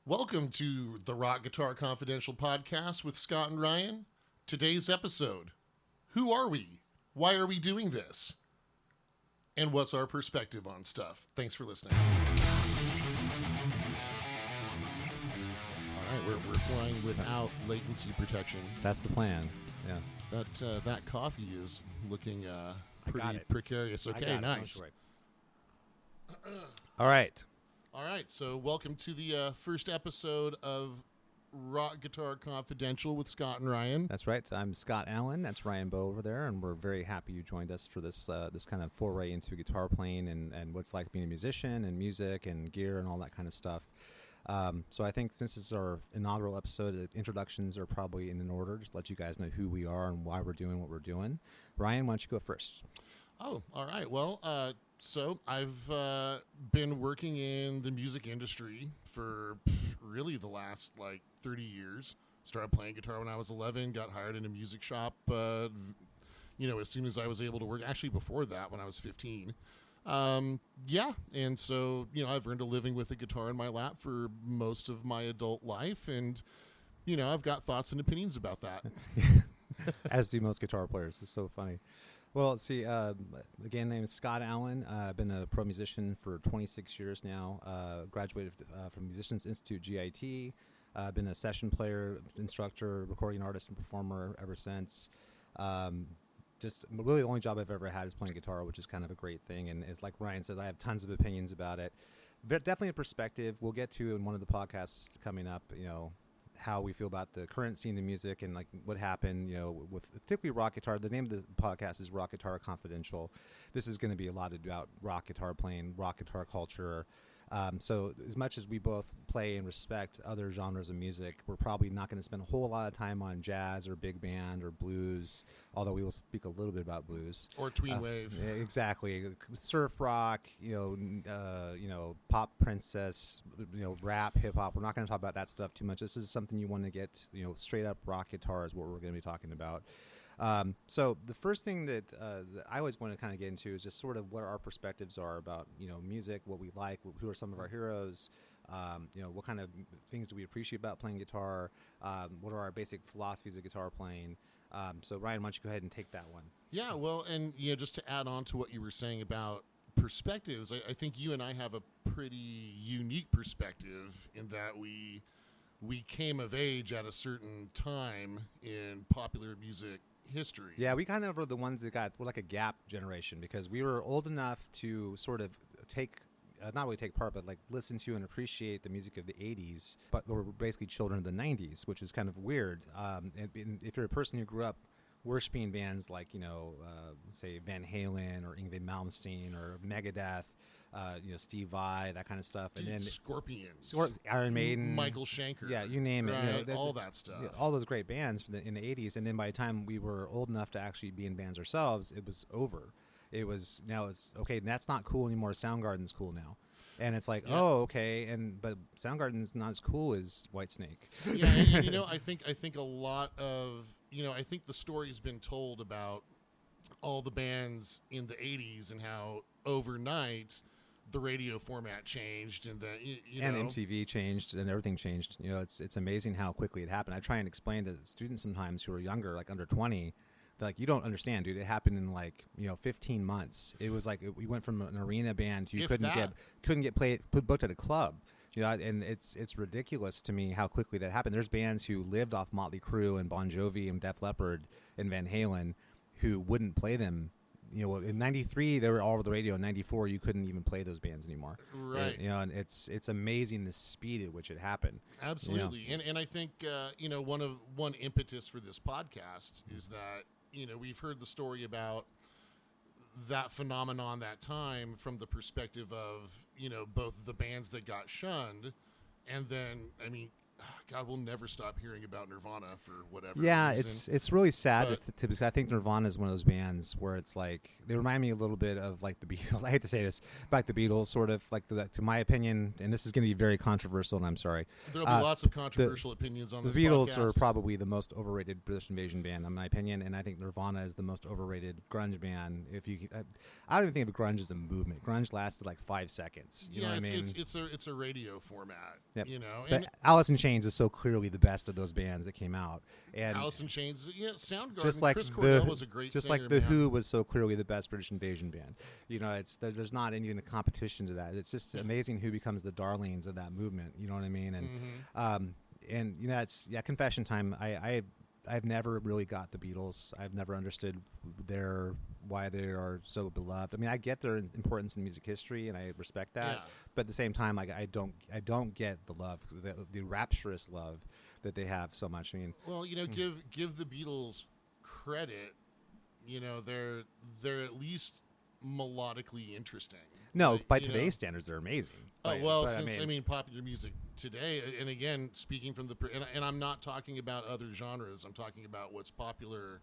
Welcome to the Rock Guitar Confidential podcast with Scott and Ryan. Today's episode: who are we? Why are we doing this? And what's our perspective on stuff? Thanks for listening. All right, we're flying without latency protection. That's the plan. Yeah. That coffee is looking got pretty it. precarious. Okay, nice. All right. All right, so welcome to the first episode of Rock Guitar Confidential with Scott and Ryan. That's right. I'm Scott Allen. That's Ryan Bowe over there, and we're very happy you joined us for this this kind of foray into guitar playing and what's like being a musician and music and gear and all that kind of stuff. So I think since it's our inaugural episode, the introductions are probably in an order. Just let you guys know who we are and why we're doing what we're doing. Ryan, why don't you go first? Oh, all right. Well, so I've been working in the music industry for really the last 30 years. Started playing guitar when I was 11, got hired in a music shop, as soon as I was able to work. Actually, before that, when I was 15. And so, I've earned a living with a guitar in my lap for most of my adult life. And, I've got thoughts and opinions about that. As do most guitar players. It's so funny. Well, let's see. Again, my name is Scott Allen. I've been a pro musician for 26 years now. Graduated from Musicians Institute GIT. I've been a session player, instructor, recording artist, and performer ever since. Just really the only job I've ever had is playing guitar, which is kind of a great thing. And it's like Ryan says, I have tons of opinions about it. But definitely a perspective. We'll get to in one of the podcasts coming up, how we feel about the current scene in music and what happened, with particularly rock guitar. The name of the podcast is Rock Guitar Confidential. This is going to be a lot about rock guitar playing, rock guitar culture. So as much as we both play and respect other genres of music, we're probably not going to spend a whole lot of time on jazz or big band or blues, although we will speak a little bit about blues. Or tween wave. Exactly. Surf rock, pop princess, rap, hip hop. We're not going to talk about that stuff too much. This is something you want to get, straight up rock guitar is what we're going to be talking about. So the first thing that I always want to kind of get into is just sort of what our perspectives are about, music, what we like, who are some of our heroes, what kind of things do we appreciate about playing guitar, what are our basic philosophies of guitar playing. So Ryan, why don't you go ahead and take that one? Yeah, well, and just to add on to what you were saying about perspectives, I think you and I have a pretty unique perspective in that we came of age at a certain time in popular music history. Yeah, we kind of were the ones that got like a gap generation because we were old enough to sort of not really take part, but listen to and appreciate the music of the 80s, but we're basically children of the 90s, which is kind of weird. And if you're a person who grew up worshiping bands like, say Van Halen or Yngwie Malmsteen or Megadeth, Steve Vai, that kind of stuff. Dude, and then Scorpions, Iron Maiden, Michael Schenker. Yeah, you name it. All that stuff. All those great bands in the 80s. And then by the time we were old enough to actually be in bands ourselves, it was over. Now it's okay. That's not cool anymore. Soundgarden's cool now. And it's like, yeah. Oh, okay. But Soundgarden's not as cool as Whitesnake. Yeah, and I think a lot of, I think the story's been told about all the bands in the 80s and how overnight the radio format changed and and MTV changed and everything changed. It's amazing how quickly it happened. I try and explain to students sometimes who are younger, under 20, you don't understand, dude. It happened in 15 months. It was we went from an arena band to you couldn't get booked at a club. And it's ridiculous to me how quickly that happened. There's bands who lived off Motley Crue and Bon Jovi and Def Leppard and Van Halen who wouldn't play them. In 93 they were all over the radio. In 94 you couldn't even play those bands anymore. Right. And it's amazing the speed at which it happened. Absolutely. And I think one impetus for this podcast is that we've heard the story about that phenomenon that time from the perspective of both the bands that got shunned and then God, we'll never stop hearing about Nirvana for whatever Yeah, reason. it's really sad But- because I think Nirvana is one of those bands where it's like they remind me a little bit of like the Beatles. I hate to say this, but like the Beatles, sort of like to my opinion, and this is going to be very controversial, and I'm sorry. There'll be lots of controversial opinions on The this Beatles podcast. are probably the most overrated British invasion band, in my opinion, and I think Nirvana is the most overrated grunge band. If you, I don't even think of grunge as a movement. Grunge lasted like 5 seconds. You know what I mean? It's a radio format. Yep. You know, But and Alice in Chains is so clearly the best of those bands that came out, and Alice in Chains, Soundgarden. just like Chris Cornell the was a great just singer, like the man. Who was so clearly the best British invasion band. You know, there's not any in the competition to that. It's just amazing who becomes the darlings of that movement. You know what I mean? And and you know, it's confession time. I've never really got the Beatles. I've never understood why they are so beloved. I mean, I get their importance in music history, and I respect that. Yeah. But at the same time, like I don't get the love, the rapturous love that they have so much. I mean, Well, give the Beatles credit. You know, they're at least melodically interesting. no, Like, by you know- today's standards, they're amazing. Oh But- well, but since popular music today, and again, speaking from and I'm not talking about other genres. I'm talking about what's popular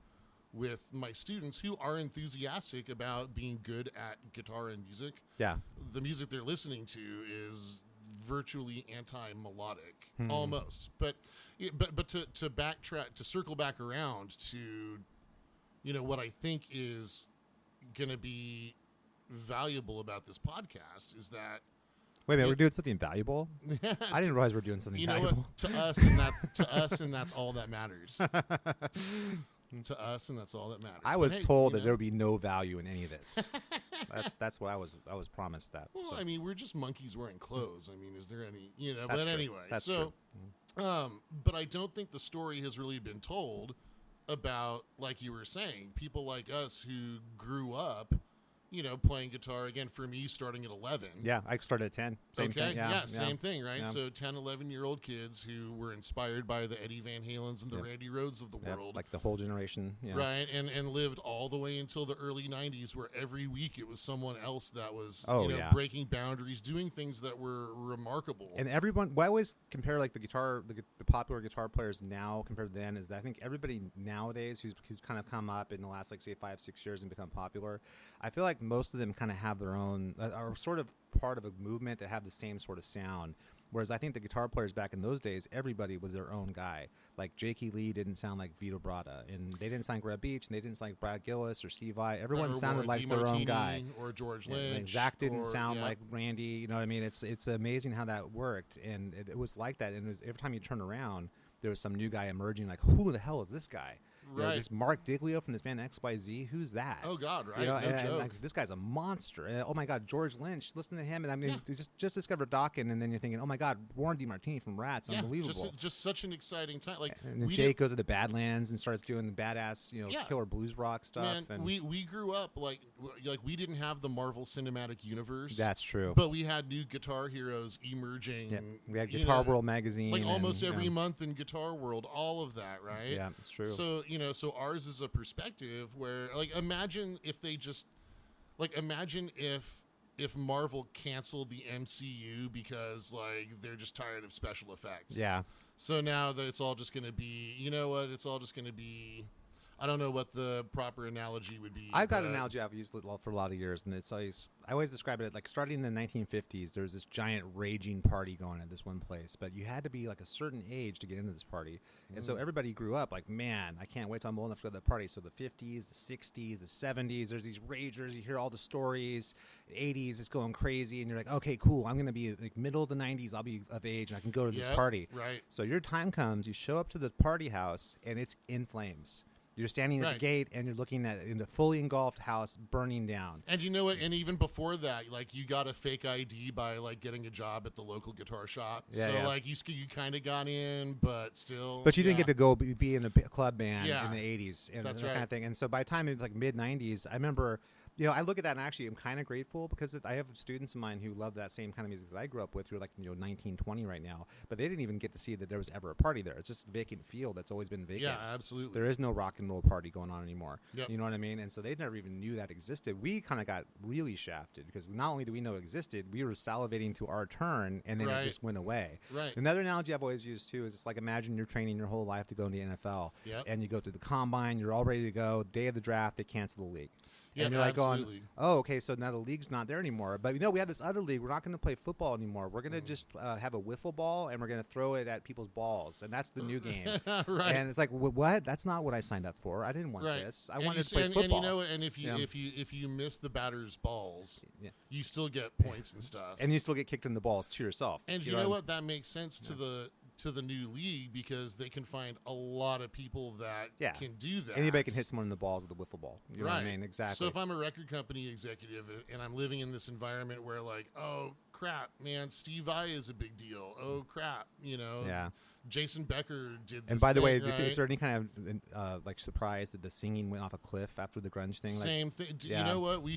with my students who are enthusiastic about being good at guitar and music. yeah, The music they're listening to is virtually anti-melodic, Hmm. almost. But to backtrack, to circle back around to, what I think is going to be valuable about this podcast is that wait a minute, we're doing something valuable. I didn't realize we're doing something you know valuable. what, to us and that's all that matters. To us, and that's all that matters. I But was hey, told that there would be no value in any of this. that's what I was promised that. Well, so. I mean, we're just monkeys wearing clothes. I mean, is there any, That's but true. anyway. That's so, true. But I don't think the story has really been told about, like you were saying, people like us who grew up, playing guitar. Again, for me, starting at 11. Yeah, I started at 10. Same Okay, thing. Yeah, same thing, right? Yeah. So 10, 11-year-old kids who were inspired by the Eddie Van Halens and the Yep. Randy Rhodes of the Yeah, world. like the whole generation. Yeah. Right, and lived all the way until the early 90s, where every week it was someone else that was Yeah. breaking boundaries, doing things that were remarkable. And everyone, what I always compare like the popular guitar players now compared to then is that I think everybody nowadays who's kind of come up in the last, like, say, 5-6 years and become popular, I feel like most of them kind of have their own, are sort of part of a movement that have the same sort of sound. Whereas I think the guitar players back in those days, everybody was their own guy. Like Jakey Lee didn't sound like Vito Bratta, and they didn't sound like Reb Beach, and they didn't sound like Brad Gillis or Steve Vai. Everyone Or sounded like their own DeMartini guy. or George Yeah, Lynch. like Zach didn't or- sound yeah. like Randy. You know what I mean? It's amazing how that worked, and it was like that. And every time you turn around, there was some new guy emerging. Like, who the hell is this guy? You know, Right. this Mark Diglio from this band XYZ. Who's that? Oh God, right? You know, No and, joke. like, this guy's a monster. And, oh my God, George Lynch. Listen to him, and I mean, Yeah. you just discovered Dawkins, and then you're thinking, oh my God, Warren DeMartini from Rats, yeah, unbelievable. just such an exciting time. Like And then we Jake goes to the Badlands and starts doing the badass, Yeah. killer blues rock stuff. Man, and we grew up like we didn't have the Marvel Cinematic Universe. that's true. But we had new guitar heroes emerging. Yeah, we had you Guitar know, World magazine, like almost and, every you know, month in Guitar World, all of that, right? Yeah, it's true. So so ours is a perspective where, like, imagine if Marvel canceled the MCU because, like, they're just tired of special effects. Yeah. So now that it's all just going to be, it's all just going to be. I don't know what the proper analogy would be. I've got an but- analogy I've used for a lot of years, and I always describe it like starting in the 1950s. There was this giant raging party going at this one place, but you had to be like a certain age to get into this party, and so everybody grew up like, man, I can't wait till I'm old enough to go to that party. So the 50s, the 60s, the 70s, there's these ragers. You hear all the stories. 80s, it's going crazy, and you're like, okay, cool. I'm gonna be like middle of the 90s. I'll be of age, and I can go to this Yep, party. right. So your time comes. You show up to the party house, and it's in flames. You're standing at Right. the gate, and you're looking at a fully engulfed house burning down. And you know what? And even before that, like, you got a fake ID by, like, getting a job at the local guitar shop. Yeah, so yeah. like you kind of got in, but still. But you didn't yeah. get to go be in a club band Yeah. in the 80s and That's that kind right. of thing. And so by the time it was like mid 90s, I remember I look at that and actually I'm kind of grateful because I have students of mine who love that same kind of music that I grew up with, who are like 19, 20 right now, but they didn't even get to see that there was ever a party there. It's just vacant field that's always been vacant. Yeah, absolutely. There is no rock and roll party going on anymore. Yep. You know what I mean? And so they never even knew that existed. We kind of got really shafted because not only do we know it existed, we were salivating to our turn, and then it just went away. Right. Another analogy I've always used too is it's like imagine you're training your whole life to go in the NFL, and you go through the combine, you're all ready to go. Day of the draft, they cancel the league. Yeah, and you're like absolutely. going, oh, okay, so now the league's not there anymore. But we have this other league. We're not going to play football anymore. We're going to just have a wiffle ball, and we're going to throw it at people's balls, and that's the new game. Right. And it's like, what? That's not what I signed up for. I didn't want this. I wanted to play football. And you know what? And if you miss the batter's balls, you still get points and stuff. And you still get kicked in the balls to yourself. And you know what? That makes sense to the new league because they can find a lot of people that can do that. Anybody can hit someone in the balls with a wiffle ball. You know what I mean? Exactly. So if I'm a record company executive and I'm living in this environment where like, oh crap, man, Steve Vai is a big deal. Oh crap, Jason Becker did this. And by the way, right? is there any kind of like surprise that the singing went off a cliff after the grunge thing? Same thing. You know what? We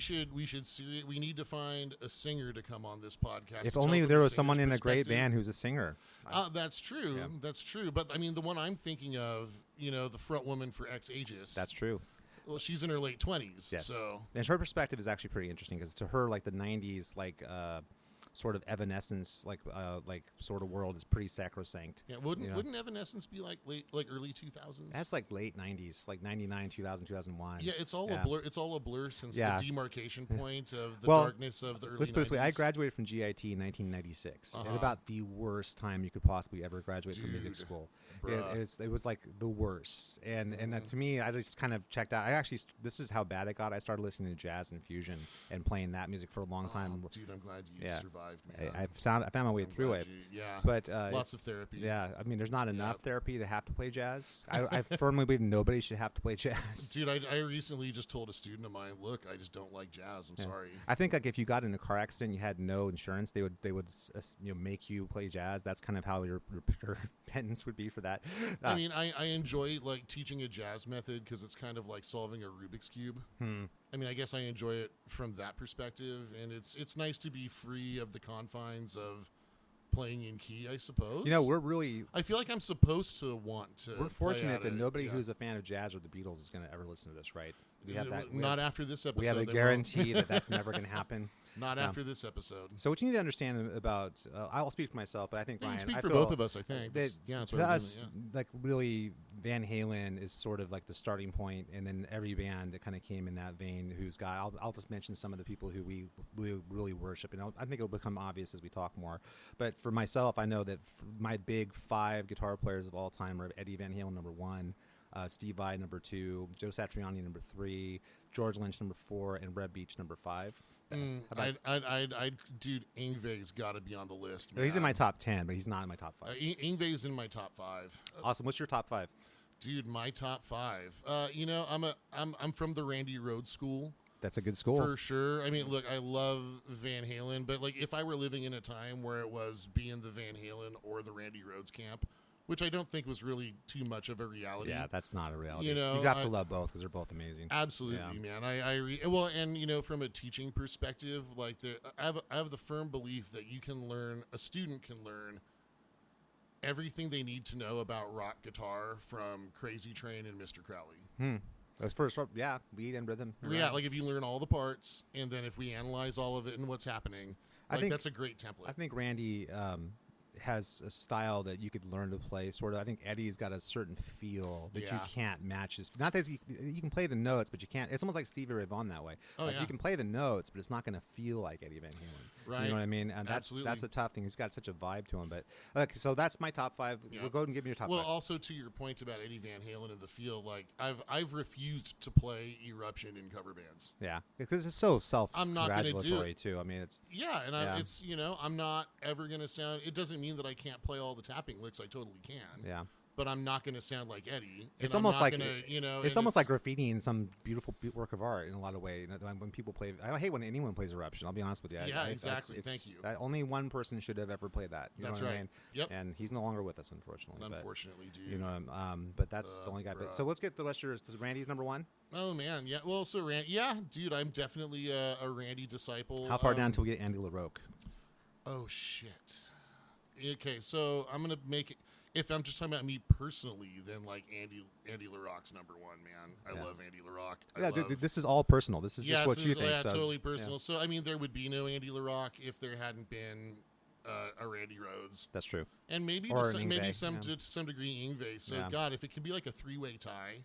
need to find a singer to come on this podcast. If only there was someone in a great band who's a singer. That's true. Yeah. That's true. But I mean, the one I'm thinking of, the front woman for Ex Aegis. That's true. Well, she's in her late 20s. Yes. So, and her perspective is actually pretty interesting because to her, like the 90s, like sort of Evanescence, like sort of world is pretty sacrosanct. Yeah. Wouldn't Evanescence be like early 2000s? That's like late 90s, like 99, 2000, 2001. Yeah, it's all a blur. It's all a blur since the demarcation point of the darkness of the early 90s. Let's put it this way. I graduated from GIT in 1996 at about the worst time you could possibly ever graduate from music school. It was like the worst. And to me, I just kind of checked out. This is how bad it got. I started listening to jazz and fusion and playing that music for a long time. Dude, I'm glad you survived, man. I found my way through it. But lots of therapy. Yeah, I mean, there's not enough therapy to have to play jazz. I firmly believe nobody should have to play jazz. Dude, I recently just told a student of mine, look, I just don't like jazz. I'm sorry. I think like if you got in a car accident, you had no insurance, they would make you play jazz. That's kind of how your penance would be for that. I mean, I enjoy like teaching a jazz method because it's kind of like solving a Rubik's Cube. I mean, I guess I enjoy it from that perspective, and it's nice to be free of the confines of playing in key, I suppose. I feel like I'm supposed to want to. We're fortunate that nobody who's a fan of jazz or the Beatles is going to ever listen to this, right? Not after this episode. We have a guarantee that that's never going to happen. Not after this episode. So what you need to understand about, I'll speak for myself, but I think Ryan, speak for both of us. I think to us, like really, Van Halen is sort of like the starting point, and then every band that kind of came in that vein, who's got. I'll just mention some of the people who we really worship, and I think it'll become obvious as we talk more. But for myself, I know that my big 5 guitar players of all time are Eddie Van Halen number 1. Steve Vai number 2, Joe Satriani number 3, George Lynch number 4, and Reb Beach number 5. Dude, Yngwie's got to be on the list. Man. He's in my top 10, but he's not in my top 5. Yngwie's in my top 5. Awesome. What's your top 5? Dude, my top 5. I'm from the Randy Rhoads school. That's a good school for sure. I mean, look, I love Van Halen, but like if I were living in a time where it was being the Van Halen or the Randy Rhoads camp, which I don't think was really too much of a reality. Yeah, that's not a reality. You have to love both because they're both amazing. Absolutely, man. And from a teaching perspective, like I have the firm belief that a student can learn everything they need to know about rock guitar from Crazy Train and Mr. Crowley. That's first, lead and rhythm. Yeah, like if you learn all the parts, and then if we analyze all of it and what's happening, I think that's a great template. I think Randy has a style that you could learn to play. Sort of, I think Eddie's got a certain feel that you can't match. Not that you can play the notes, but you can't. It's almost like Stevie Ray Vaughan that way. You can play the notes, but it's not going to feel like Eddie Van Halen. Right. You know what I mean? And that's a tough thing. He's got such a vibe to him. But so that's my top 5. Yeah. We'll go ahead and give me your top 5. Well, also to your point about Eddie Van Halen in the field, like I've refused to play Eruption in cover bands. Yeah, because it's so self-congratulatory too. I mean, it's I'm not ever going to sound. It doesn't mean that I can't play all the tapping licks. I totally can. Yeah. but I'm not going to sound like Eddie. It's and I'm almost not like gonna, you know, it's and almost like graffitiing some beautiful work of art in a lot of ways. When people play, I hate when anyone plays Eruption. I'll be honest with you. Yeah, exactly. Thank you. Only one person should have ever played that. You That's know what right. I mean? Yep. And he's no longer with us, unfortunately. Unfortunately, dude. You know, but that's the only guy. But, so let's get the rest of yours. Randy's number one. Oh man, yeah. Well, so dude, I'm definitely a Randy disciple. How far down till we get Andy LaRocque? Oh shit. Okay, so I'm gonna make it. If I'm just talking about me personally, then like Andy LaRocque's number one, man. I love Andy LaRocque. Dude, this is all personal. This is just what you think. Yeah, so, totally personal. So I mean, there would be no Andy LaRocque if there hadn't been a Randy Rhoads. That's true. And maybe or to some degree Yngwie. So God, if it can be like a 3-way tie.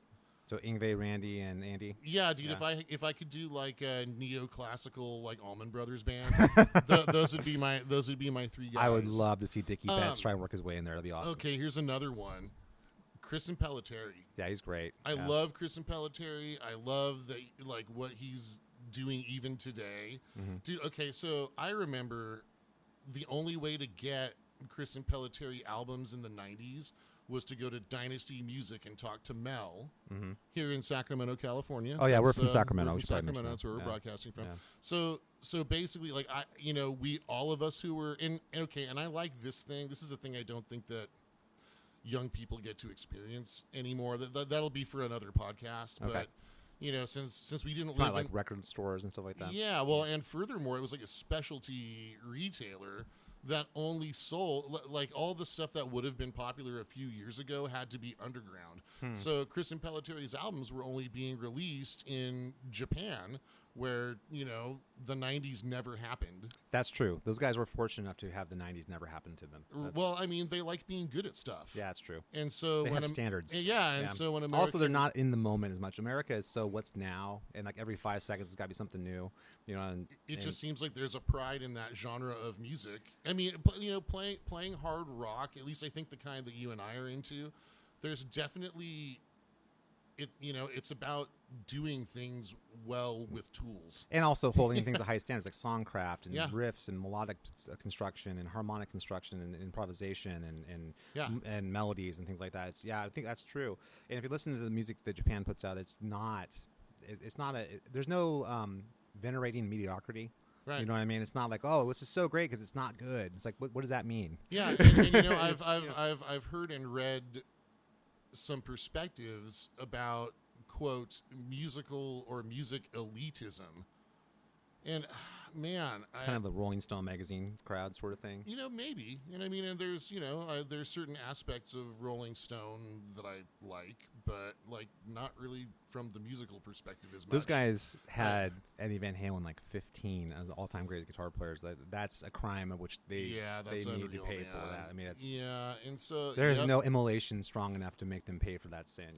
So Yngwie, Randy, and Andy. Yeah, dude. Yeah. If I could do like a neoclassical like Allman Brothers band, those would be my 3 guys. I would love to see Dickie Betts try and work his way in there. That'd be awesome. Okay, here's another one. Chris Impellitteri. Yeah, he's great. I love Chris Impellitteri. I love that like what he's doing even today, dude. Okay, so I remember the only way to get Chris Impellitteri albums in the '90s was to go to Dynasty Music and talk to Mel here in Sacramento, California. Oh yeah, we're from Sacramento. We're from Sacramento. That's where we're broadcasting from. Yeah. So basically, like we all of us who were in. Okay, and I like this thing. This is a thing I don't think that young people get to experience anymore. That'll be for another podcast. Okay. But since we didn't It's live not like in record stores and stuff like that. Yeah, well, and furthermore, it was like a specialty retailer that only sold like all the stuff that would have been popular a few years ago had to be underground. So Chris Impellittéri's albums were only being released in Japan, where the '90s never happened. That's true. Those guys were fortunate enough to have the '90s never happen to them. Well, I mean, they like being good at stuff. Yeah, that's true. And so they have standards. Yeah, and so when America, also they're not in the moment as much. America is so what's now, and like every 5 seconds, it's got to be something new. And it just seems like there's a pride in that genre of music. I mean, playing hard rock, at least I think the kind that you and I are into. There's definitely it's about doing things well with tools, and also holding things to high standards like songcraft and riffs and melodic construction and harmonic construction and improvisation and melodies and things like that. I think that's true. And if you listen to the music that Japan puts out, there's no venerating mediocrity. Right. You know what I mean? It's not like, oh, this is so great because it's not good. It's like, what does that mean? Yeah, and I've heard and read some perspectives about, quote, musical or music elitism. And man, it's kind of the Rolling Stone magazine crowd sort of thing. Maybe. And I mean, and there's there's certain aspects of Rolling Stone that I like, but like not really from the musical perspective as much. Those guys had Eddie Van Halen like 15 as the all-time greatest guitar players. That's a crime of which they need to pay for that. I mean, and so there's no immolation strong enough to make them pay for that sin.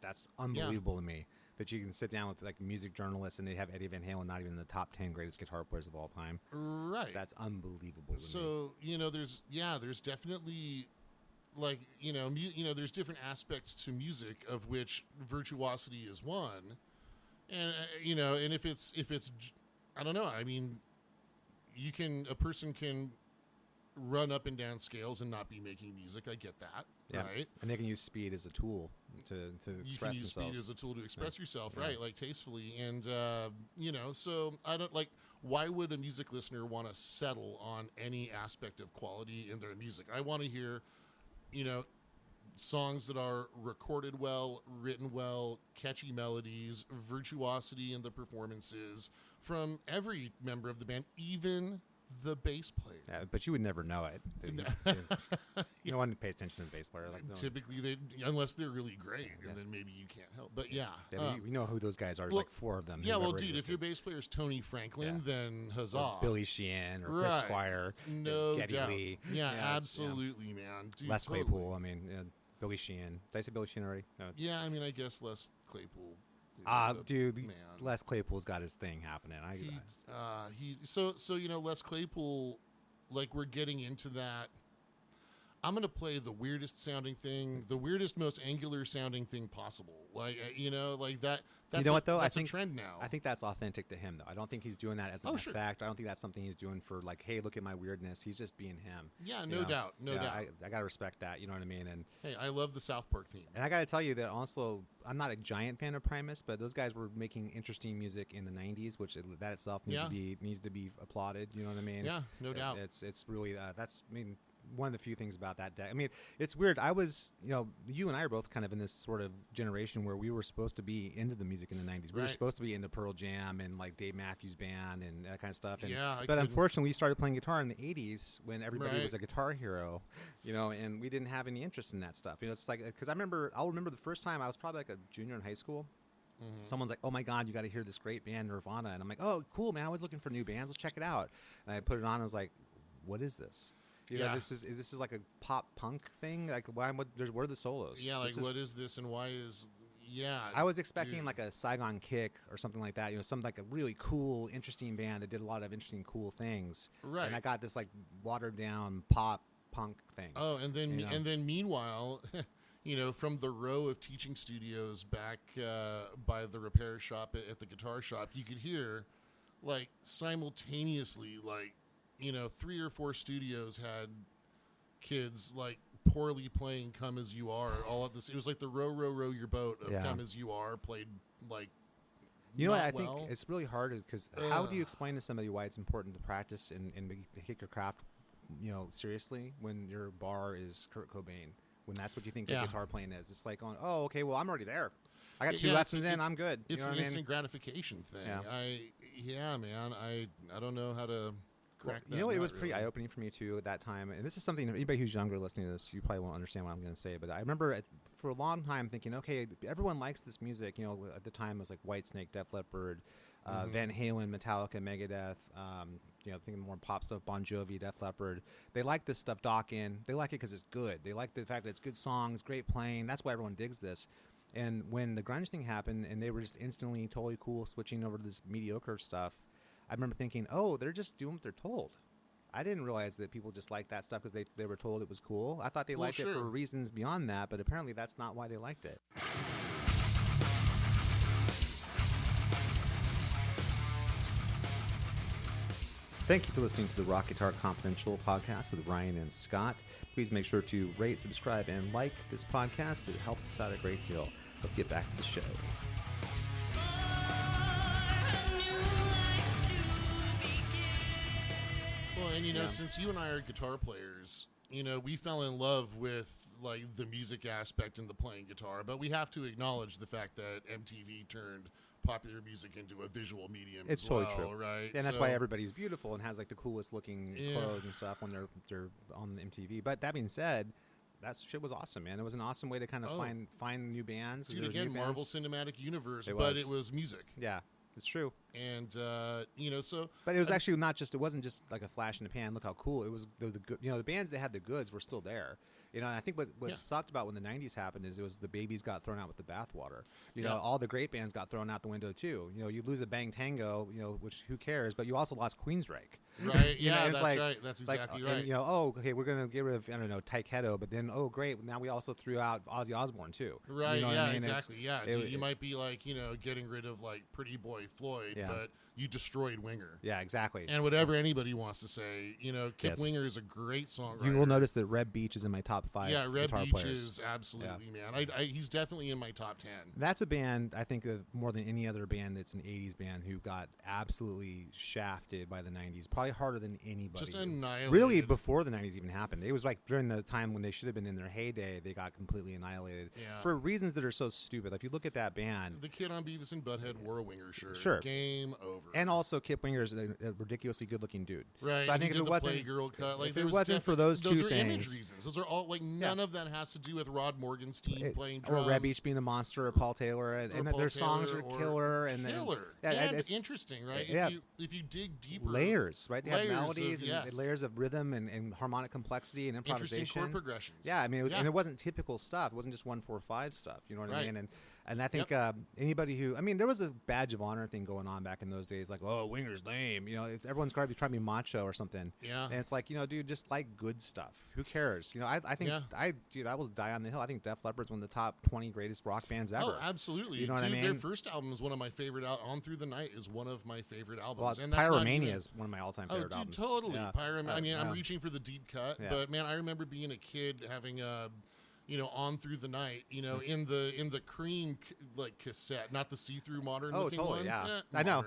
That's unbelievable to me. That you can sit down with like music journalists and they have Eddie Van Halen not even in the top 10 greatest guitar players of all time. Right. That's unbelievable. So there's definitely like there's different aspects to music of which virtuosity is one, and and if it's I don't know. I mean, a person can run up and down scales and not be making music. I get that. Yeah. Right. And they can use speed as a tool to express themselves. You can use speed as a tool to express yourself, right? Like tastefully. And, so I don't like, why would a music listener want to settle on any aspect of quality in their music? I want to hear, songs that are recorded well, written well, catchy melodies, virtuosity in the performances from every member of the band, even the bass player. Yeah, but you would never know it. No one pays attention to the bass player. Typically, unless they're really great, and then maybe you can't help. But we know who those guys are. There's like 4 of them. Yeah, well, dude, if your bass player is Tony Franklin, then huzzah. Or Billy Sheehan or Chris Squire, Geddy doubt. Lee. Yeah, absolutely, man. Dude, Les totally. Claypool. I mean, Billy Sheehan. Did I say Billy Sheehan already? No. Yeah, I mean, I guess Les Claypool. Dude, man. Les Claypool's got his thing happening. Les Claypool, like we're getting into that. I'm going to play the weirdest sounding thing, the weirdest, most angular sounding thing possible. Like, like that. That's you know what though? That's I think a trend now. I think that's authentic to him though. I don't think he's doing that as an effect. I don't think that's something he's doing for like, hey, look at my weirdness. He's just being him. Yeah, no doubt. No doubt. I gotta respect that. You know what I mean? And hey, I love the South Park theme. And I gotta tell you that also, I'm not a giant fan of Primus, but those guys were making interesting music in the '90s, which that itself needs to be applauded. You know what I mean? Yeah, no doubt. It's really one of the few things about that day. I mean, it's weird. I was, you and I are both kind of in this sort of generation where we were supposed to be into the music in the 90s. We were supposed to be into Pearl Jam and like Dave Matthews Band and that kind of stuff. And, but unfortunately, we started playing guitar in the 80s when everybody was a guitar hero, and we didn't have any interest in that stuff. It's like, because I'll remember the first time I was probably like a junior in high school. Mm-hmm. Someone's like, oh my God, you got to hear this great band, Nirvana. And I'm like, oh, cool, man. I was looking for new bands. Let's check it out. And I put it on. And I was like, what is this? This is like a pop punk thing. Like, where are the solos? Yeah, like what is this and why is? Yeah, I was expecting like a Saigon Kick or something like that. Some like a really cool, interesting band that did a lot of interesting, cool things. Right. And I got this like watered down pop punk thing. Oh, and then meanwhile, from the row of teaching studios back by the repair shop at the guitar shop, you could hear like simultaneously like. 3 or 4 studios had kids like poorly playing "Come As You Are" all at this. It was like the row, row, row your boat of "Come As You Are" played like. What I think it's really hard is because how do you explain to somebody why it's important to practice and take your craft, seriously when your bar is Kurt Cobain, when that's what you think good guitar playing is? It's like, oh, okay, well, I'm already there. I got 2 lessons in. I'm good. It's an instant gratification thing. Yeah. Man. I don't know how to. It was pretty eye-opening for me too at that time, and this is something anybody who's younger listening to this, you probably won't understand what I'm going to say, but I remember for a long time thinking, okay, everyone likes this music. At the time it was like Whitesnake, Def Leppard, Van Halen, Metallica, Megadeth. Thinking more pop stuff, Bon Jovi, Def Leppard. They like this stuff, Dokken. They like it because it's good. They like the fact that it's good songs, great playing. That's why everyone digs this. And when the grunge thing happened, and they were just instantly totally cool switching over to this mediocre stuff. I remember thinking, oh, they're just doing what they're told. I didn't realize that people just liked that stuff because they were told it was cool. I thought they liked it for reasons beyond that, but apparently that's not why they liked it. Thank you for listening to the Rock Guitar Confidential podcast with Ryan and Scott. Please make sure to rate, subscribe, and like this podcast. It helps us out a great deal. Let's get back to the show. And since you and I are guitar players, we fell in love with like the music aspect and the playing guitar, but we have to acknowledge the fact that MTV turned popular music into a visual medium. It's as totally well, true, right? And that's why everybody's beautiful and has like the coolest looking clothes and stuff when they're on the MTV. But that being said, that shit was awesome, man. It was an awesome way to kind of find new bands. Dude, again, Marvel Cinematic Universe, it was music. Yeah. It's true. And, But it was actually it wasn't just like a flash in the pan, look how cool. It was the good, the bands that had the goods were still there. And I think what sucked about when the 90s happened is it was the babies got thrown out with the bathwater. All the great bands got thrown out the window too. You lose a Bang Tango, which who cares, but you also lost Queensryche. Right, yeah, that's right. That's exactly right. And, okay, we're going to get rid of, Tyketto, but then, great, now we also threw out Ozzy Osbourne too. Right, exactly, you might be like, getting rid of like Pretty Boy Floyd, but you destroyed Winger. Yeah, exactly. And whatever anybody wants to say, Kip Winger is a great songwriter. You will notice that Reb Beach is in my top 5 Red guitar Beach players. Is absolutely, man. He's definitely in my top 10. That's a band, I think, more than any other band that's an 80s band who got absolutely shafted by the 90s. Probably harder than anybody. Just annihilated. Really, before the 90s even happened. It was like during the time when they should have been in their heyday, they got completely annihilated. Yeah. For reasons that are so stupid. If you look at that band. The kid on Beavis and Butthead wore a Winger shirt. Sure. Game over. And also, Kip Winger is a ridiculously good-looking dude. Right. So I think if it wasn't, cut, like, if it wasn't for those two those things. Those are image reasons. Those are all, like, none of that has to do with Rod Morgenstein playing drums. Or Reb Beach being a monster, or Paul Taylor. And their songs are killer. And it's interesting, right? Yeah. If you dig deeper. Layers, right? They have melodies and layers of rhythm and harmonic complexity and improvisation. Interesting chord progressions. Yeah, I mean, and it wasn't typical stuff. It wasn't just 1-4-5 stuff. You know what I mean? And And I think anybody who, I mean, there was a badge of honor thing going on back in those days, like, oh, Winger's lame. You know, everyone's got to be trying to be macho or something. Yeah. And it's like, you know, dude, just like good stuff. Who cares? You know, I think, dude, I will die on the hill. I think Def Leppard's one of the top 20 greatest rock bands ever. Oh, absolutely. You know what I mean? Their first album is one of my favorite. On Through the Night is one of my favorite albums. Well, and that's Pyromania is one of my all-time favorite albums. Totally. Yeah. I mean, I'm reaching for the deep cut, but man, I remember being a kid having On Through the Night, in the cream cassette, not the see-through modern looking totally, one. yeah. I know.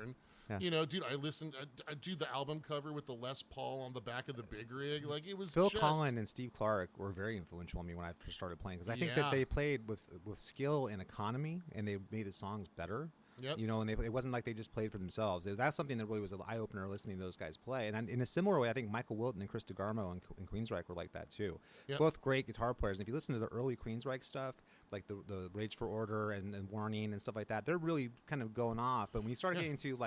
Yeah. Dude, I listened. I do the album cover with the Les Paul on the back of the big rig. Like it was. Phil Collin and Steve Clark were very influential on me when I first started playing because I think that they played with skill and economy, and they made the songs better. Yep. And it wasn't like they just played for themselves. That's something that really was an eye opener listening to those guys play. And in a similar way, I think Michael Wilton and Chris DeGarmo and Queensryche were like that too. Yep. Both great guitar players. And if you listen to the early Queensryche stuff, like the Rage for Order and Warning and stuff like that, they're really kind of going off. But when you start getting to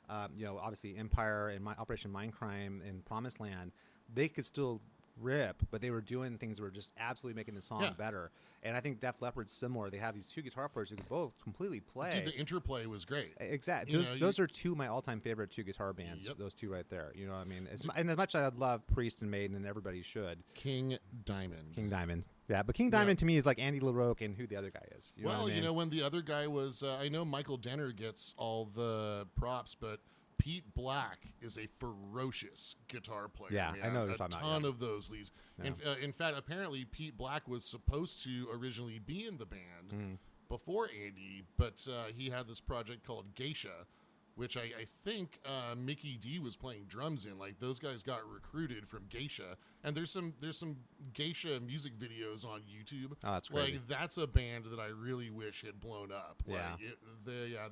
obviously Empire and Operation Mindcrime and Promised Land, they could still rip, but they were doing things that were just absolutely making the song better. And I think Def Leppard's similar. They have these two guitar players who can both completely play. Dude, the interplay was great. Exactly. Those are two of my all-time favorite two guitar bands. Yep. Those two right there. You know what I mean? And as much as I love Priest and Maiden, and everybody should. King Diamond. Yeah, but King Diamond to me is like Andy LaRocque and who the other guy is. You know what I mean? When the other guy was, I know Michael Denner gets all the props, but Pete Black is a ferocious guitar player. Yeah, man. I know what you're talking about. A ton of those leads. Yeah. In fact, apparently Pete Black was supposed to originally be in the band before Andy, but he had this project called Geisha, which I think Mickey D was playing drums in. Like those guys got recruited from Geisha, and there's some Geisha music videos on YouTube. Oh, that's crazy. Like that's a band that I really wish had blown up. Yeah,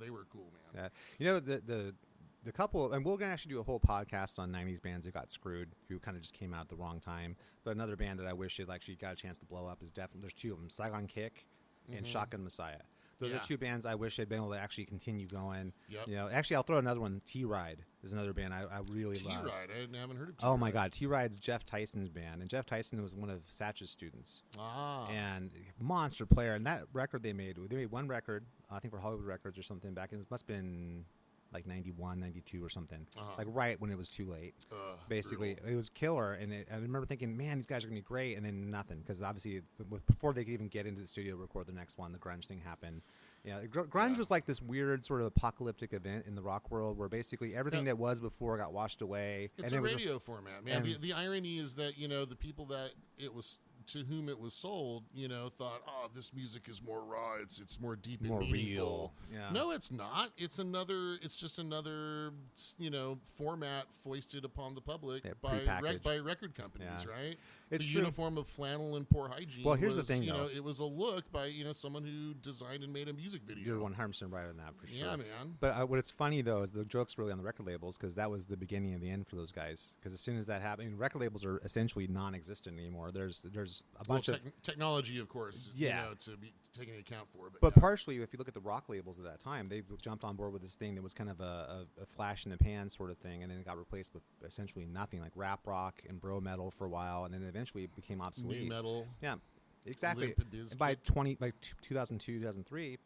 they were cool, man. Yeah, the couple, and we're going to actually do a whole podcast on 90s bands that got screwed, who kind of just came out at the wrong time. But another band that I wish had actually got a chance to blow up is definitely, there's two of them, Saigon Kick and Shotgun Messiah. Those are two bands I wish had been able to actually continue going. Yep. Actually, I'll throw another one. T-Ride is another band I really love. T-Ride, I haven't heard of T-Ride. Oh my God, T-Ride's Jeff Tyson's band, and Jeff Tyson was one of Satch's students. And monster player. And that record they made one record, I think for Hollywood Records or something back in, it must have been like 91, 92 or something, like right when it was too late. Basically, brutal. It was killer, and I remember thinking, man, these guys are going to be great, and then nothing, because obviously before they could even get into the studio to record the next one, the grunge thing happened. Grunge was like this weird sort of apocalyptic event in the rock world where basically everything that was before got washed away. It's a radio format, man. The irony is that, the people that to whom it was sold, thought, oh, this music is more raw, it's more deep and more meaningful. Real. Yeah. No, it's not. It's just another, format foisted upon the public by record companies, right? It's the true. uniform of flannel and poor hygiene. Well, here's the thing, though. It was a look by, someone who designed and made a music video. You're 100% right on that, for sure. Yeah, man. But what's funny, though, is the joke's really on the record labels, because that was the beginning of the end for those guys. Because as soon as that happened, record labels are essentially non-existent anymore. There's a bunch of technology, of course, to be taken into account for. But partially, if you look at the rock labels at that time, they jumped on board with this thing that was kind of a flash in the pan sort of thing, and then it got replaced with essentially nothing, like rap rock and bro metal for a while, and then eventually it became obsolete. New metal. Yeah, exactly. And by 2002, 2003,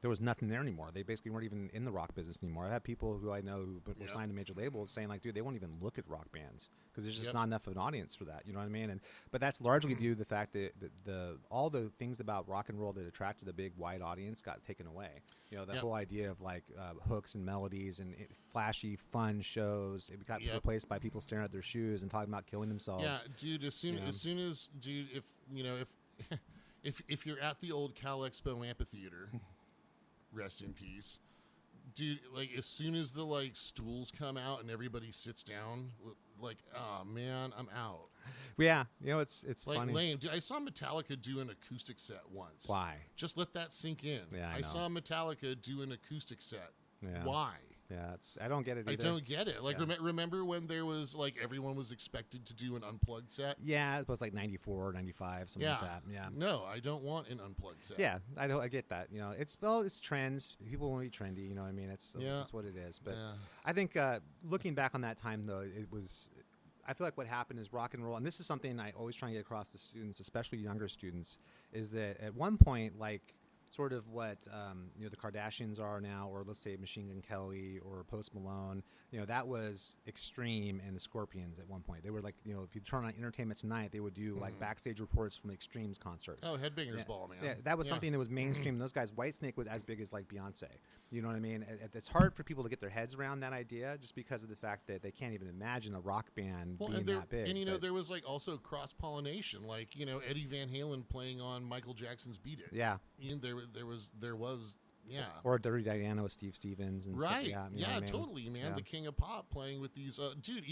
there was nothing there anymore. They basically weren't even in the rock business anymore. I have people who I know who were signed to major labels saying, like, dude, they won't even look at rock bands because there's just not enough of an audience for that. You know what I mean? But that's largely due to the fact that all the things about rock and roll that attracted a big wide audience got taken away. The whole idea of like hooks and melodies and flashy, fun shows. It got replaced by people staring at their shoes and talking about killing themselves. Yeah, dude. As soon as if you're at the old Cal Expo amphitheater. Rest in peace, dude. Like as soon as the stools come out and everybody sits down, oh man, I'm out. Yeah, it's funny. Lame. Dude, I saw Metallica do an acoustic set once. Why? Just let that sink in. Yeah, I know. saw Metallica do an acoustic set. Yeah. Why? Yeah, I don't get it either. I don't get it. Remember when there was everyone was expected to do an unplugged set? Yeah, it was like 94, 95, something like that. Yeah. No, I don't want an unplugged set. Yeah, I get that. It's trends. People want to be trendy. You know what I mean? It's what it is. But I think looking back on that time, though, I feel like what happened is rock and roll, and this is something I always try and get across to students, especially younger students, is that at one point, sort of what the Kardashians are now, or let's say Machine Gun Kelly or Post Malone. That was Extreme and the Scorpions at one point. They were like, if you turn on Entertainment Tonight, they would do like backstage reports from Extreme's concerts. Oh, Headbangers Ball, man. Yeah, that was something that was mainstream. Those guys, Whitesnake was as big as like Beyonce. You know what I mean? It's hard for people to get their heads around that idea just because of the fact that they can't even imagine a rock band being that big. And there was like also cross pollination, like Eddie Van Halen playing on Michael Jackson's "Beat It." Yeah, there was. Yeah. Or Dirty Diana with Steve Stevens and right. stuff. Yeah, totally, man. Yeah. The King of Pop playing with these dude,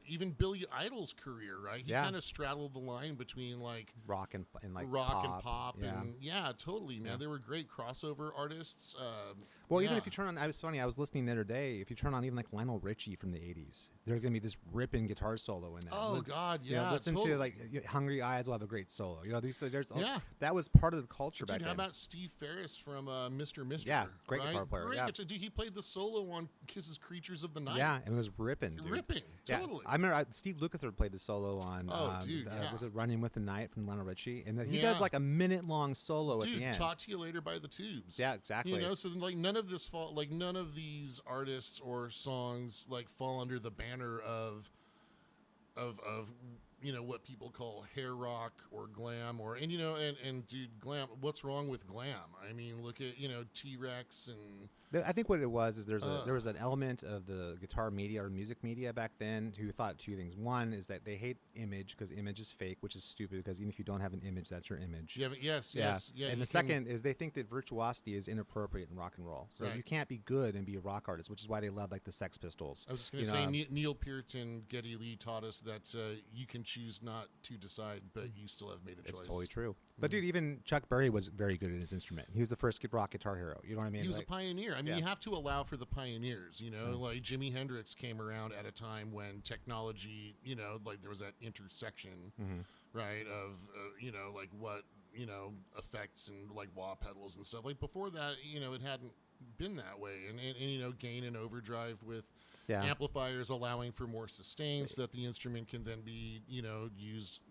even Billy Idol's career, right? He kind of straddled the line between like rock and pop and totally, man. They were great crossover artists. Even if you turn on, I was listening the other day, if you turn on even like Lionel Richie from the 80s, there's going to be this ripping guitar solo in that. Oh, God, yeah. Listen totally. to like Hungry Eyes will have a great solo. There's that was part of the culture back then. How about Steve Ferris from Mr. Mister? Yeah, great guitar player. Great. Yeah. Dude, he played the solo on Kiss's Creatures of the Night. Yeah, and it was ripping, dude. Ripping, totally. I remember Steve Lukather played the solo on, was it Running with the Night from Lionel Richie? And he does like a minute-long solo at the end. Talk to You Later by the Tubes. Yeah, exactly. So like none of these artists or songs like fall under the banner of what people call hair rock or glam and dude, glam, what's wrong with glam? I mean, look at T-Rex and I think what it was is there was an element of the guitar media or music media back then who thought two things. One is that they hate image because image is fake, which is stupid because even if you don't have an image, that's your image. Yes. And the second is they think that virtuosity is inappropriate in rock and roll. So you can't be good and be a rock artist, which is why they love like the Sex Pistols. I was just going to say Neil Peart and Geddy Lee taught us that you can choose not to decide, but you still have made a choice. It's totally true. But dude, even Chuck Berry was very good at his instrument. He was the first rock guitar hero. You know what I mean? He was a pioneer. I mean, you have to allow for the pioneers. Like Jimi Hendrix came around at a time when technology, like there was that intersection, right, of like what effects and like wah pedals and stuff. Like before that, it hadn't been that way, and gain and overdrive with amplifiers allowing for more sustain so that the instrument can then be used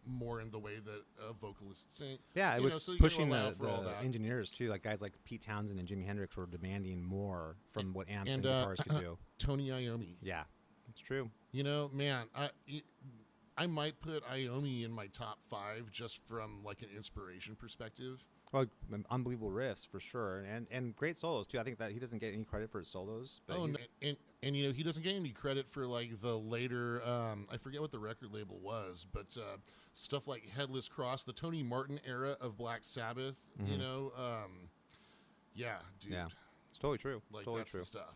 more in the way that vocalists sing. Yeah, it was pushing the engineers too, like guys like Pete Townsend and Jimi Hendrix were demanding more from what amps and guitars could do. Tony Iommi. Yeah, it's true. Man, I might put Iommi in my top 5 just from like an inspiration perspective. Well, unbelievable riffs for sure, and great solos too. I think that he doesn't get any credit for his solos. But and he doesn't get any credit for like the later. I forget what the record label was, but stuff like Headless Cross, the Tony Martin era of Black Sabbath. Mm-hmm. Yeah, dude. Yeah, it's totally true. Like, it's totally that's true. The stuff.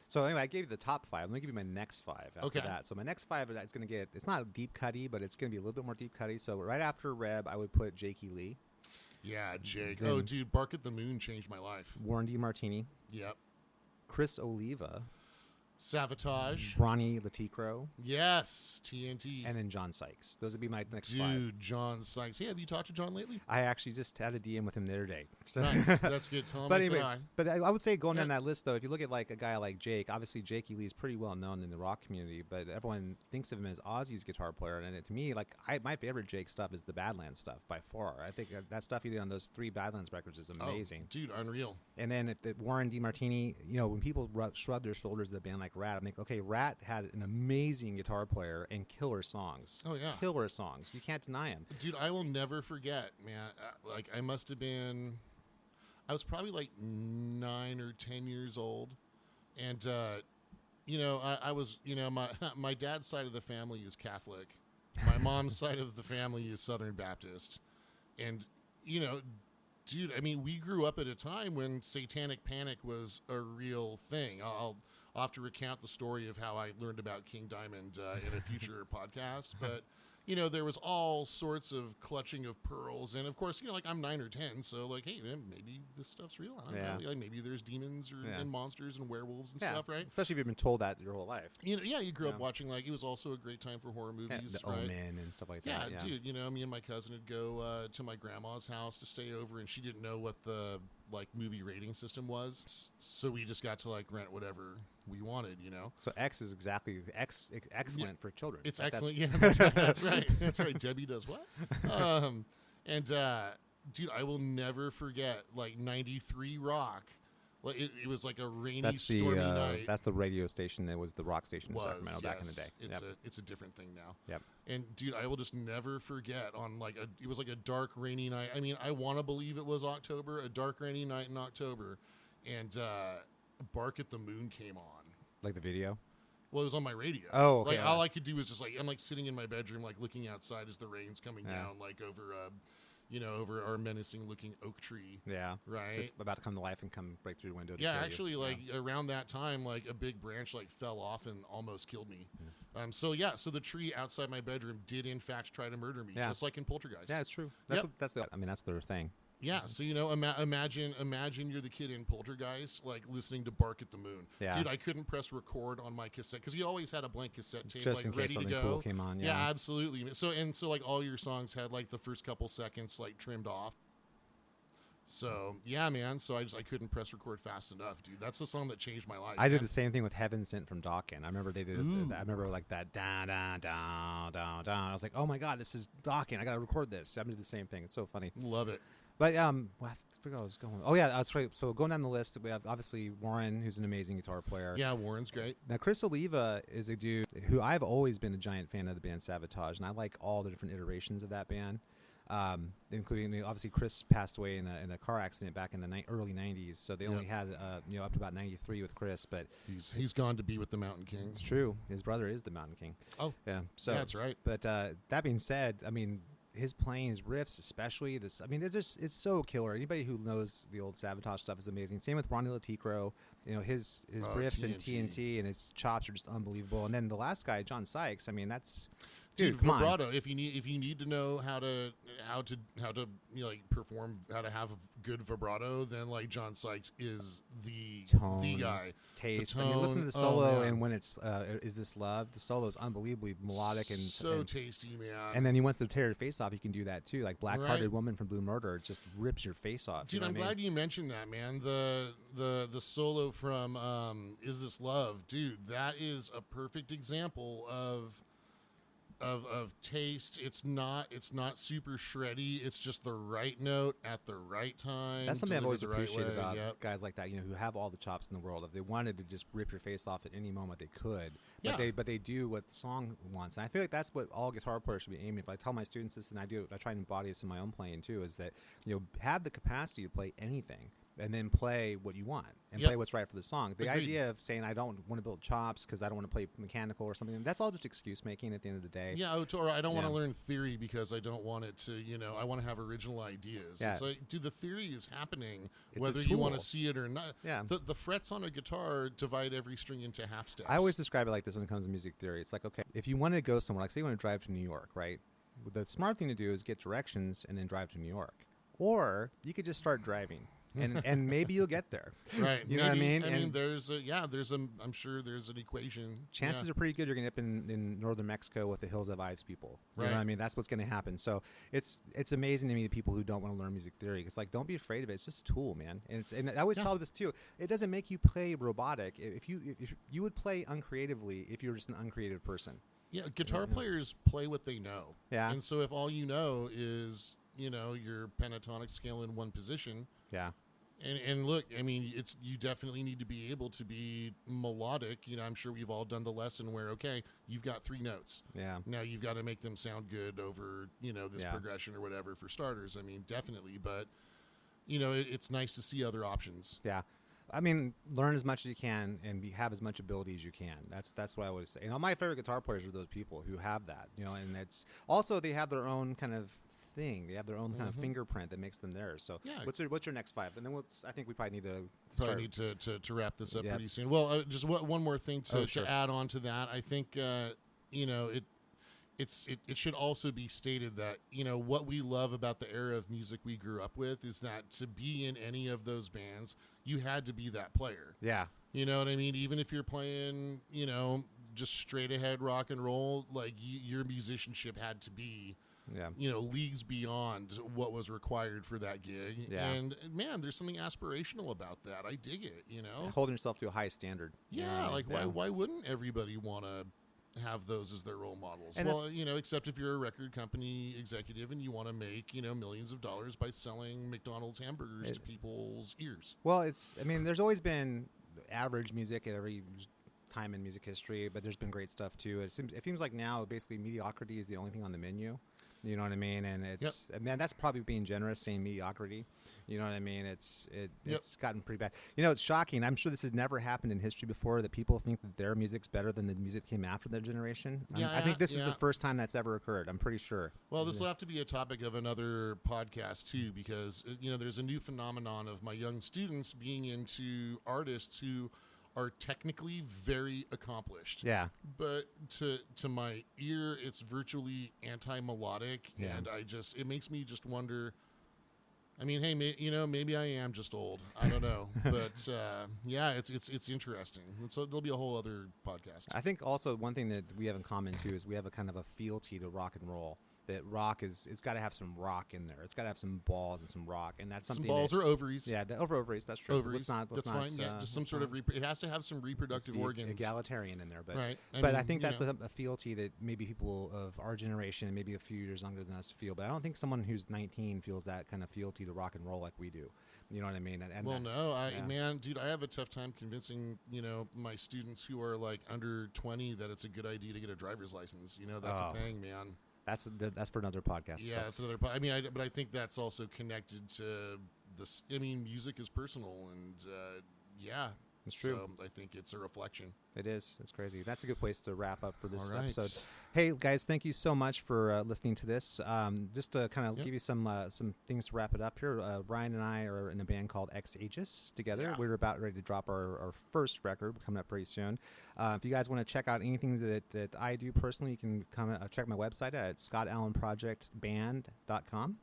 So anyway, I gave you the top 5. Let me give you my next 5 after okay. that. So my next 5 is going to get. It's not deep cutty, but it's going to be a little bit more deep cutty. So right after Reb, I would put Jakey Lee. Yeah, Jake. Oh, dude, Bark at the Moon changed my life. Warren DeMartini. Yep. Chris Oliva. Savatage. Ronnie Laticro. Yes, TNT. And then John Sykes. Those would be my next 5. Dude, John Sykes. Hey, have you talked to John lately? I actually just had a DM with him the other day. So nice. That's good. Tell him but anyway, I would say going down that list, though, if you look at like a guy like Jake, obviously Jakey Lee is pretty well known in the rock community, but everyone thinks of him as Ozzy's guitar player. And to me, like my favorite Jake stuff is the Badlands stuff by far. I think that stuff he did on those 3 Badlands records is amazing. Oh, dude, unreal. And then at the Warren DeMartini, when people shrug their shoulders at a band like Rat, I'm like, okay, Rat had an amazing guitar player and killer songs. Oh, yeah. Killer songs. You can't deny him. Dude, I will never forget, man. I was probably like 9 or 10 years old. And, I was, my dad's side of the family is Catholic. My mom's side of the family is Southern Baptist. And, dude, I mean, we grew up at a time when satanic panic was a real thing. I'll have to recount the story of how I learned about King Diamond in a future podcast, but there was all sorts of clutching of pearls, and of course, like I'm 9 or 10, so like, hey, man, maybe this stuff's real. I don't know. Like maybe there's demons and monsters and werewolves and stuff, right? Especially if you've been told that your whole life. You grew up watching like it was also a great time for horror movies, the right? Omen and stuff like that. Yeah, dude. Me and my cousin would go to my grandma's house to stay over, and she didn't know what the like movie rating system was, so we just got to like rent whatever we wanted, So X is exactly excellent for children. It's excellent. That's right. That's right. Debbie does what? dude, I will never forget like 93 Rock. Like it was like a rainy, That's stormy night. that's the radio station that was the rock station in Was, Sacramento back in the yes. day. It's a different thing now. Yep. And dude, I will just never forget on like it was like a dark rainy night. I mean, I want to believe it was October, a dark rainy night in October, and Bark at the Moon came on. Like the video. Well, it was on my radio. Oh, okay. Like all I could do was just like I'm like sitting in my bedroom, like looking outside as the rain's coming down, like over over our menacing-looking oak tree. Yeah. Right. It's about to come to life and come break through the window. To Yeah, kill actually, you. like around that time, like a big branch like fell off and almost killed me. So the tree outside my bedroom did in fact try to murder me, just like in Poltergeist. Yeah, it's true. That's that's their thing. Yeah, so imagine you're the kid in Poltergeist, like listening to Bark at the Moon. Yeah. Dude, I couldn't press record on my cassette because you always had a blank cassette tape, Just like in case ready to something go. cool came on. Yeah, absolutely. So like all your songs had like the first couple seconds like trimmed off. So yeah, man. So I couldn't press record fast enough, dude. That's the song that changed my life. I did the same thing with Heaven Sent from Dawkins. I remember they did. I remember like that da da da da da. I was like, oh my god, this is Dawkins. I got to record this. I did the same thing. It's so funny. Love it. But I forgot where I was going. Oh yeah, that's right. So going down the list, we have obviously Warren, who's an amazing guitar player. Yeah, Warren's great. Now Chris Oliva is a dude who I've always been a giant fan of the band Savatage, and I like all the different iterations of that band. Including obviously Chris passed away in a car accident back in the early 90s, so they only had up to about 93 with Chris, but he's gone to be with the Mountain King. It's true. His brother is the Mountain King. Oh yeah, so yeah, that's right. But that being said, I mean his playing, his riffs, especially this. I mean, it's so killer. Anybody who knows the old Savatage stuff is amazing. Same with Ronnie Laticro. His riffs and TNT and his chops are just unbelievable. And then the last guy, John Sykes. I mean, that's. Dude, vibrato. If you need to know how to like perform, how to have good vibrato, then like John Sykes is the guy. Taste. I mean, listen to the solo, and when it's "Is This Love?" The solo is unbelievably melodic and so tasty, man. And then he wants to tear your face off. You can do that too. Like Black Hearted Woman from Blue Murder just rips your face off. Dude, I'm glad you mentioned that, man. The solo from "Is This Love?" Dude, that is a perfect example of taste. It's not super shreddy. It's just the right note at the right time. That's something I've always appreciated about Yep. guys like that, who have all the chops in the world. If they wanted to just rip your face off at any moment, they could. But they do what the song wants. And I feel like that's what all guitar players should be aiming. If I tell my students this, and I try and embody this in my own playing too, is that have the capacity to play anything. And then play what you want and play what's right for the song. The idea of saying I don't want to build chops because I don't want to play mechanical or something, that's all just excuse making at the end of the day. Yeah, or I don't want to learn theory because I don't want it to, I want to have original ideas. Yeah. It's like, dude, the theory is happening It's whether a you tool. want to see it or not. Yeah. The frets on a guitar divide every string into half steps. I always describe it like this when it comes to music theory. It's like, okay, if you want to go somewhere, like say you want to drive to New York, right? The smart thing to do is get directions and then drive to New York. Or you could just start driving. and maybe you'll get there. Right. You know what I mean? I'm sure there's an equation. Chances are pretty good you're going to end up in northern Mexico with the Hills of Ives people. You right. know what I mean? That's what's going to happen. So it's amazing to me the people who don't want to learn music theory. It's like, don't be afraid of it. It's just a tool, man. And I always tell this too. It doesn't make you play robotic. If you would play uncreatively if you're just an uncreative person. Yeah, guitar players play what they know. Yeah. And so if all you know is, your pentatonic scale in one position. Yeah. And look, I mean, you definitely need to be able to be melodic. I'm sure we've all done the lesson where, okay, you've got 3 notes. Yeah. Now you've got to make them sound good over, this progression or whatever for starters. I mean, definitely. But, it's nice to see other options. Yeah. I mean, learn as much as you can and have as much ability as you can. That's what I would say. My favorite guitar players are those people who have that, and it's also they have their own kind of thing. They have their own kind of fingerprint that makes them theirs. So what's your next 5? And then I think we probably need to wrap this up pretty soon. Well, just one more thing to add on to that. I think it should also be stated that what we love about the era of music we grew up with is that to be in any of those bands, you had to be that player. Yeah. You know what I mean? Even if you're playing, just straight ahead rock and roll, like your musicianship had to be. Yeah. Leagues beyond what was required for that gig. Yeah. And man, there's something aspirational about that. I dig it, Holding yourself to a high standard. Yeah, why wouldn't everybody want to have those as their role models. And Well, except if you're a record company executive and you want to make, millions of dollars by selling McDonald's hamburgers to people's ears. Well, there's always been average music at every time in music history, but there's been great stuff too. It seems like now basically mediocrity is the only thing on the menu. You know what I mean? And that's probably being generous saying mediocrity. You know what I mean? It's gotten pretty bad. It's shocking. I'm sure this has never happened in history before, that people think that their music's better than the music that came after their generation. I think this is the first time that's ever occurred. I'm pretty sure. Well, this will have to be a topic of another podcast too, because there's a new phenomenon of my young students being into artists who are technically very accomplished. Yeah. But to my ear, it's virtually anti-melodic, and it makes me just wonder. I mean, hey, maybe I am just old. I don't know, but it's interesting. So there'll be a whole other podcast. I think also one thing that we have in common too is we have a kind of a fealty to rock and roll. That rock it's got to have some rock in there. It's got to have some balls and some rock, and that's something. Some balls or ovaries. Yeah, ovaries. That's true. Ovaries. That's fine. Just some sort of. It has to have some reproductive organs. Egalitarian in there, but right. I think that's a fealty that maybe people of our generation, maybe a few years younger than us, feel. But I don't think someone who's 19 feels that kind of fealty to rock and roll like we do. You know what I mean? Man, dude, I have a tough time convincing my students who are like under 20 that it's a good idea to get a driver's license. That's a thing, man. That's for another podcast. Yeah, it's another. But I think that's also connected to this. Music is personal, and it's true. So I think it's a reflection. It is. It's crazy. That's a good place to wrap up for this All right. episode. Hey guys, thank you so much for listening to this. Just to kind of give you some things to wrap it up here. Brian and I are in a band called Ex Aegis together. Yeah. We're about ready to drop our first record coming up pretty soon. If you guys want to check out anything that I do personally, you can come check my website at scottallenprojectband.com.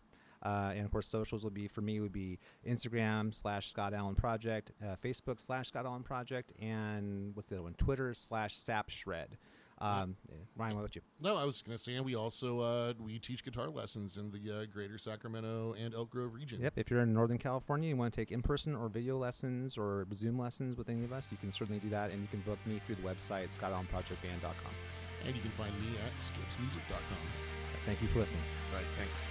And of course, socials would be Instagram /Scott Allen Project, Facebook /Scott Allen Project, and what's the other one? Twitter /SapShred. Ryan, what about you? No, I was going to say, and we also we teach guitar lessons in the greater Sacramento and Elk Grove region. Yep. If you're in Northern California, you want to take in-person or video lessons or Zoom lessons with any of us, you can certainly do that, and you can book me through the website, scottallenprojectband.com. And you can find me at skipsmusic.com. Thank you for listening. Right, thanks.